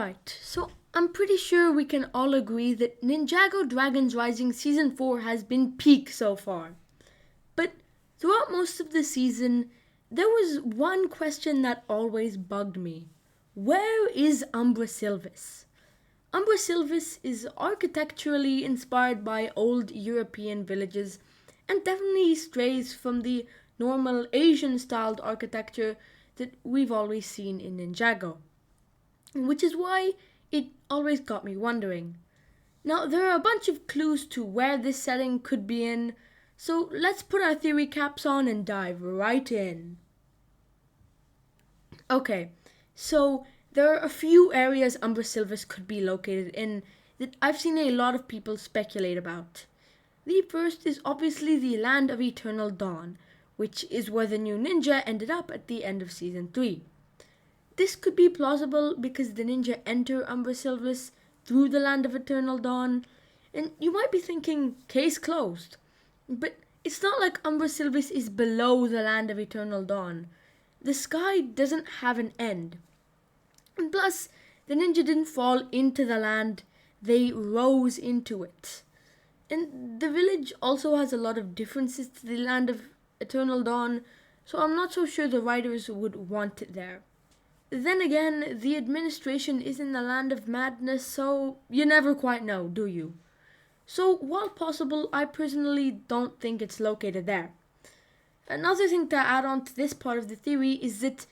Alright, so I'm pretty sure we can all agree that Ninjago Dragons Rising Season 4 has been peak so far. But throughout most of the season, there was one question that always bugged me. Where is Umbrasilvis? Umbrasilvis is architecturally inspired by old European villages and definitely strays from the normal Asian-styled architecture that we've always seen in Ninjago. Which is why it always got me wondering. Now, there are a bunch of clues to where this setting could be in, so let's put our theory caps on and dive right in. Okay, so there are a few areas Umbrasilvis could be located in that I've seen a lot of people speculate about. The first is obviously the Land of Eternal Dawn, which is where the new ninja ended up at the end of Season 3. This could be plausible because the ninja enter Umbrasilvis through the Land of Eternal Dawn, and you might be thinking, case closed. But it's not like Umbrasilvis is below the Land of Eternal Dawn. The sky doesn't have an end. And plus, the ninja didn't fall into the land, they rose into it. And the village also has a lot of differences to the Land of Eternal Dawn, so I'm not so sure the writers would want it there. Then again, the administration is in the Land of Madness, so you never quite know, do you? So, while possible, I personally don't think it's located there. Another thing to add on to this part of the theory is that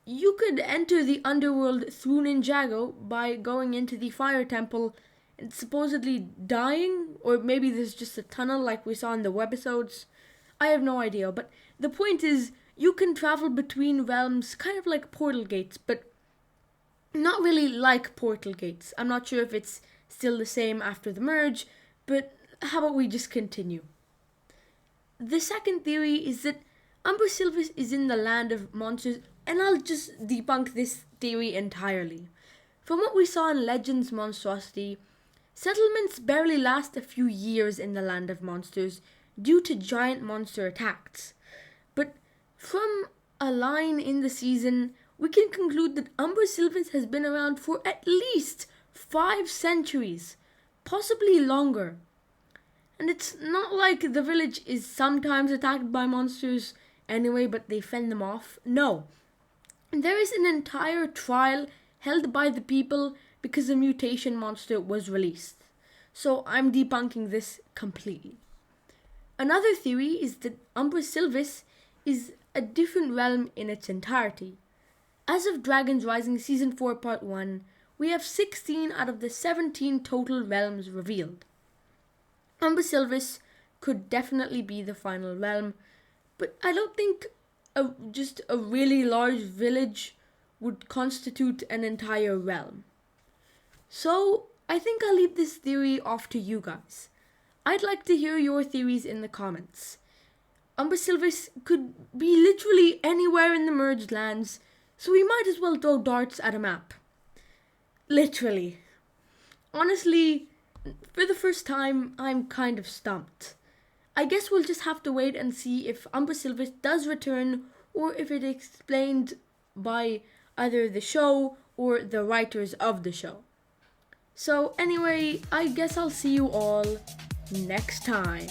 you could enter the underworld through Ninjago by going into the Fire Temple and supposedly dying, or maybe there's just a tunnel like we saw in the webisodes. I have no idea, but the point is, you can travel between realms kind of like portal gates, but not really like portal gates. I'm not sure if it's still the same after the merge, but how about we just continue? The second theory is that Umbrasilvis is in the Land of Monsters, and I'll just debunk this theory entirely. From what we saw in Legends Monstrosity, settlements barely last a few years in the Land of Monsters due to giant monster attacks. But from a line in the season, we can conclude that Umbrasilvis has been around for at least 5 centuries, possibly longer. And it's not like the village is sometimes attacked by monsters anyway, but they fend them off. No. There is an entire trial held by the people because a mutation monster was released. So I'm debunking this completely. Another theory is that Umbrasilvis is a different realm in its entirety. As of Dragons Rising Season 4 Part 1, we have 16 out of the 17 total realms revealed. Umbrasilvis could definitely be the final realm, but I don't think just a really large village would constitute an entire realm. So I think I'll leave this theory off to you guys. I'd like to hear your theories in the comments. Umbrasilvis could be literally anywhere in the merged lands, so we might as well throw darts at a map. Literally. Honestly, for the first time, I'm kind of stumped. I guess we'll just have to wait and see if Umbrasilvis does return or if it is explained by either the show or the writers of the show. So anyway, I guess I'll see you all next time.